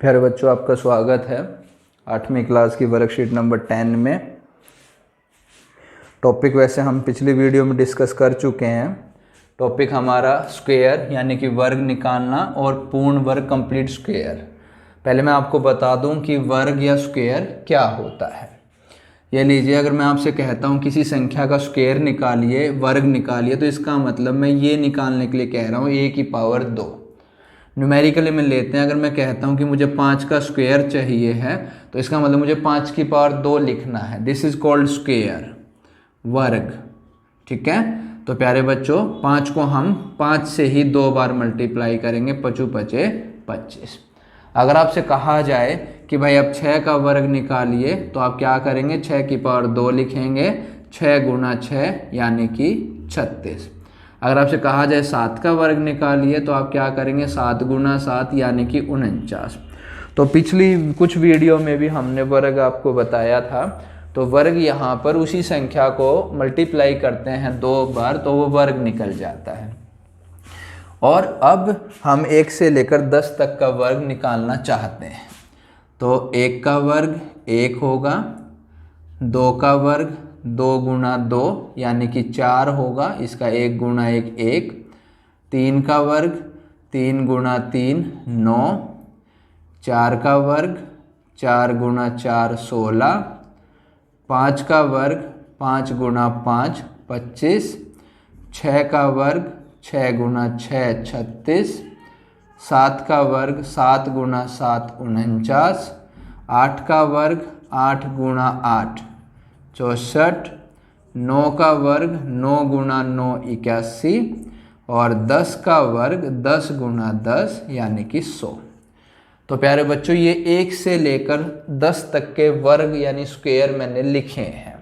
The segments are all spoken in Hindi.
प्यारे बच्चों, आपका स्वागत है 8वीं क्लास की वर्कशीट नंबर 10 में। टॉपिक वैसे हम पिछली वीडियो में डिस्कस कर चुके हैं। टॉपिक हमारा स्क्वायर यानी कि वर्ग निकालना और पूर्ण वर्ग कंप्लीट स्क्वायर। पहले मैं आपको बता दूं कि वर्ग या स्क्वायर क्या होता है। ये लीजिए, अगर मैं आपसे कहता हूं किसी संख्या का स्क्वायर निकालिए, वर्ग निकालिए, तो इसका मतलब मैं ये निकालने के लिए कह रहा हूँ a की पावर 2। न्यूमेरिकली में लेते हैं, अगर मैं कहता हूं कि मुझे 5 का स्क्वायर चाहिए है तो इसका मतलब मुझे 5 की पावर 2 लिखना है। दिस इज कॉल्ड स्क्वायर, वर्ग। ठीक है, तो प्यारे बच्चों 5 को हम 5 से ही 2 बार मल्टीप्लाई करेंगे, 5 5 25। अगर आपसे कहा जाए कि भाई अब 6 का वर्ग निकालिए तो आप क्या करेंगे, 6 की पावर 2 लिखेंगे, 6 गुना 6 यानी कि 36। अगर आपसे कहा जाए 7 का वर्ग निकालिए तो आप क्या करेंगे, 7 गुना 7 यानी कि 49। तो पिछली कुछ वीडियो में भी हमने वर्ग आपको बताया था। तो वर्ग यहाँ पर उसी संख्या को मल्टीप्लाई करते हैं 2 बार तो वो वर्ग निकल जाता है। और अब हम 1 से लेकर 10 तक का वर्ग निकालना चाहते हैं। तो 1 का वर्ग 1 होगा, 2 का वर्ग 2 गुना 2 यानी कि 4 होगा, इसका 1 गुना 1 1। 3 का वर्ग 3 गुना 3 9। 4 का वर्ग 4 गुना 4 16। 5 का वर्ग 5 गुना 5 25। 6 का वर्ग 6 गुना 6 36। 7 का वर्ग 7 गुना 7 49। 8 का वर्ग 8 गुना 8 64। 9 का वर्ग 9 गुना 9 81। और 10 का वर्ग 10 गुना 10 यानी कि 100। तो प्यारे बच्चों, ये 1 से लेकर 10 तक के वर्ग यानी स्क्वायर मैंने लिखे हैं।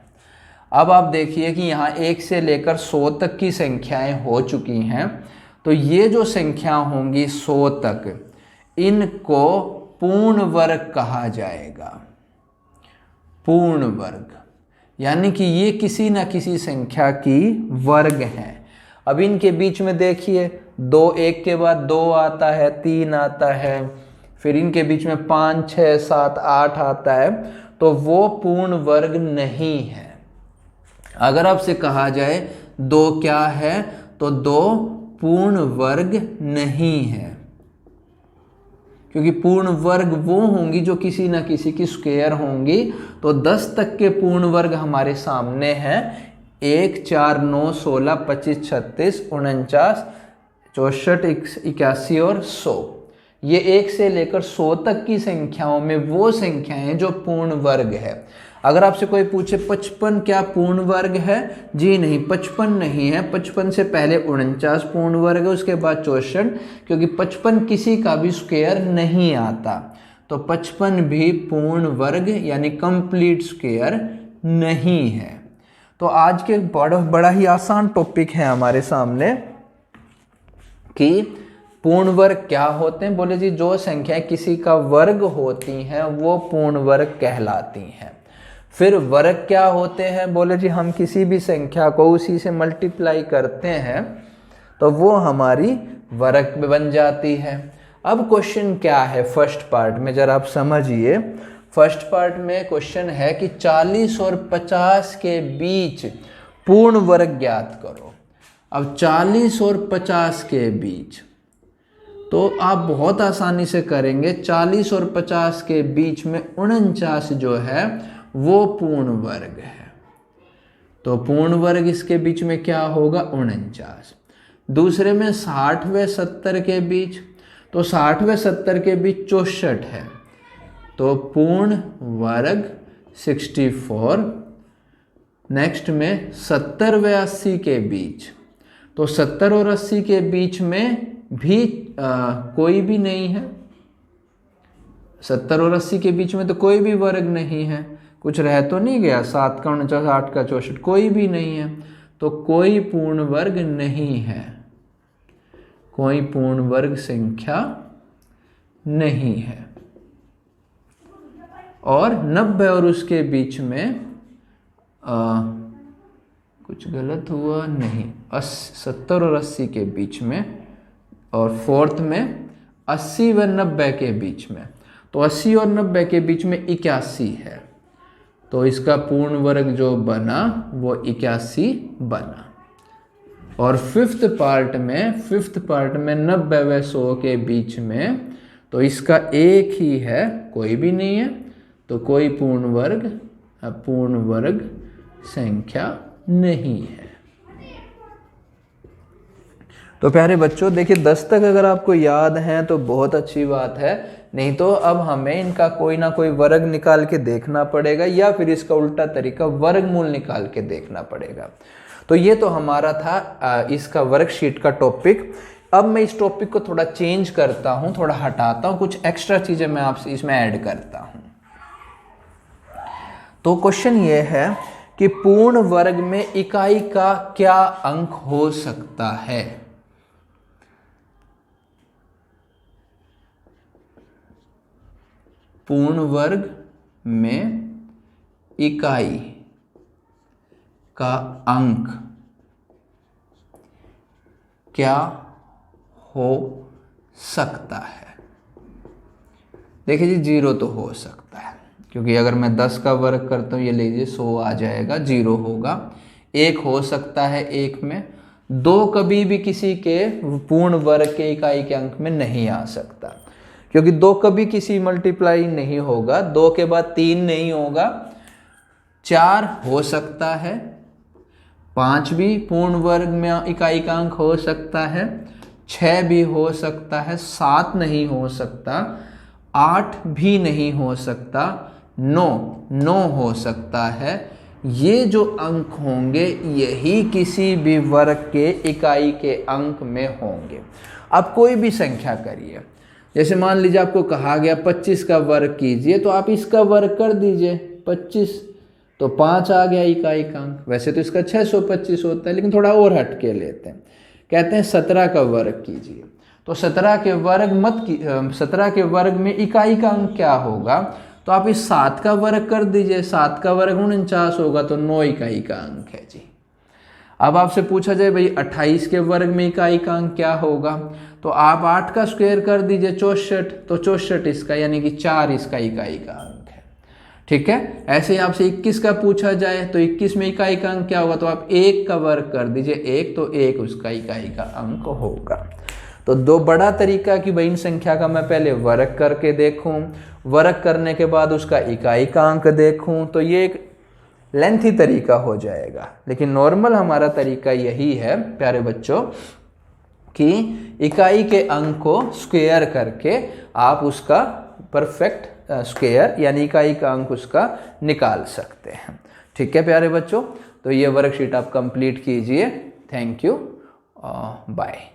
अब आप देखिए कि यहाँ 1 से लेकर 100 तक की संख्याएं हो चुकी हैं। तो ये जो संख्या होंगी 100 तक, इनको पूर्ण वर्ग कहा जाएगा। पूर्ण वर्ग यानी कि ये किसी न किसी संख्या की वर्ग है। अब इनके बीच में देखिए 2, 1 के बाद 2 आता है, 3 आता है, फिर इनके बीच में 5 6 7 8 आता है। तो वो पूर्ण वर्ग नहीं है। अगर आपसे कहा जाए 2 क्या है, तो 2 पूर्ण वर्ग नहीं है, क्योंकि पूर्ण वर्ग वो होंगी जो किसी न किसी की स्क्वायर होंगी। तो 10 तक के पूर्ण वर्ग हमारे सामने हैं, 1 4 9 16 25 36 49 64 81 और 100। ये 1 से लेकर 100 तक की संख्याओं में वो संख्याएं जो पूर्ण वर्ग है। अगर आपसे कोई पूछे 55 क्या पूर्ण वर्ग है, जी नहीं, 55 नहीं है। 55 से पहले 49 पूर्ण वर्ग है, उसके बाद 64, क्योंकि 55 किसी का भी स्क्वायर नहीं आता। तो 55 भी पूर्ण वर्ग यानी कंप्लीट स्क्वायर नहीं है। तो आज के बड़ा ही आसान टॉपिक है हमारे सामने कि पूर्ण वर्ग क्या होते हैं। बोले जी, जो संख्या किसी का वर्ग होती हैं वो पूर्ण वर्ग कहलाती हैं। फिर वर्ग क्या होते हैं, बोले जी हम किसी भी संख्या को उसी से मल्टीप्लाई करते हैं तो वो हमारी वर्ग बन जाती है। अब क्वेश्चन क्या है फर्स्ट पार्ट में, जरा आप समझिए। फर्स्ट पार्ट में क्वेश्चन है कि 40 और 50 के बीच पूर्ण वर्ग ज्ञात करो। अब 40 और 50 के बीच तो आप बहुत आसानी से करेंगे। 40 और 50 के बीच में 49 जो है वो पूर्ण वर्ग है। तो पूर्ण वर्ग इसके बीच में क्या होगा, 49। दूसरे में 60 व 70 के बीच, तो 60 व 70 के बीच 64 है, तो पूर्ण वर्ग 64। नेक्स्ट में 70 व 80 के बीच, तो 70 और 80 के बीच में भी कोई भी नहीं है। 70 और 80 के बीच में तो कोई भी वर्ग नहीं है, कुछ रह तो नहीं गया, 7 का 49 8 का 64, कोई भी नहीं है। तो कोई पूर्ण वर्ग नहीं है, कोई पूर्ण वर्ग संख्या नहीं है। और 90 और उसके बीच में कुछ गलत हुआ नहीं, 70 और 80 के बीच में, और फोर्थ में 80 व 90 के बीच में। तो 80 और 90 के बीच में 81 है, तो इसका पूर्ण वर्ग जो बना वो 81 बना। और फिफ्थ पार्ट में 90 व 100 के बीच में, तो इसका एक ही है, कोई भी नहीं है, तो कोई पूर्ण वर्ग संख्या नहीं है। तो प्यारे बच्चों देखिए 10 तक अगर आपको याद है तो बहुत अच्छी बात है, नहीं तो अब हमें इनका कोई ना कोई वर्ग निकाल के देखना पड़ेगा, या फिर इसका उल्टा तरीका वर्गमूल निकाल के देखना पड़ेगा। तो ये तो हमारा था इसका वर्कशीट का टॉपिक। अब मैं इस टॉपिक को थोड़ा चेंज करता हूँ, थोड़ा हटाता हूँ, कुछ एक्स्ट्रा चीज़ें मैं आपसे इसमें ऐड करता हूँ। तो क्वेश्चन ये है कि पूर्ण वर्ग में इकाई का क्या अंक हो सकता है। पूर्ण वर्ग में इकाई का अंक क्या हो सकता है। देखिए जी 0 तो हो सकता है, क्योंकि अगर मैं 10 का वर्ग करता हूँ, ये लीजिए 100 आ जाएगा, 0 होगा। 1 हो सकता है 1 में, 2 कभी भी किसी के पूर्ण वर्ग के इकाई के अंक में नहीं आ सकता, क्योंकि 2 कभी किसी मल्टीप्लाई नहीं होगा, 2 के बाद 3 नहीं होगा। 4 हो सकता है, 5 भी पूर्ण वर्ग में इकाई का अंक हो सकता है, 6 भी हो सकता है, 7 नहीं हो सकता, 8 भी नहीं हो सकता, 9 हो सकता है। ये जो अंक होंगे यही किसी भी वर्ग के इकाई के अंक में होंगे। आप कोई भी संख्या करिए, जैसे मान लीजिए आपको कहा गया 25 का वर्ग कीजिए, तो आप इसका वर्ग कर दीजिए 25, तो 5 आ गया इकाई का अंक। वैसे तो इसका 625 होता है, लेकिन थोड़ा और हट के लेते हैं, कहते हैं 17 का वर्ग कीजिए, तो 17 के वर्ग में इकाई का अंक क्या होगा, तो आप इस 7 का वर्ग कर दीजिए, 7 का वर्ग 49 होगा, तो 9 इकाई का अंक है जी। अब आपसे पूछा जाए भाई 28 के वर्ग में इकाई का अंक क्या होगा, तो आप 8 का स्क्वायर कर दीजिए 64, तो 64 इसका यानी कि 4 इसका इकाई का अंक है। ठीक है, ऐसे ही आपसे 21 का पूछा जाए तो 21 में इकाई का अंक क्या होगा, तो आप 1 का वर्ग कर दीजिए 1, तो 1 उसका इकाई का अंक होगा। तो दो बड़ा तरीका कि भाई इन संख्या का मैं पहले वर्ग करके देखूं, वर्ग करने के बाद उसका इकाई का अंक देखूं, तो ये एक लेंथी तरीका हो जाएगा। लेकिन नॉर्मल हमारा तरीका यही है प्यारे बच्चों कि इकाई के अंक को स्क्वायर करके आप उसका परफेक्ट स्क्वायर यानी इकाई का अंक उसका निकाल सकते हैं। ठीक है प्यारे बच्चों, तो ये वर्कशीट आप कंप्लीट कीजिए। Thank you, bye.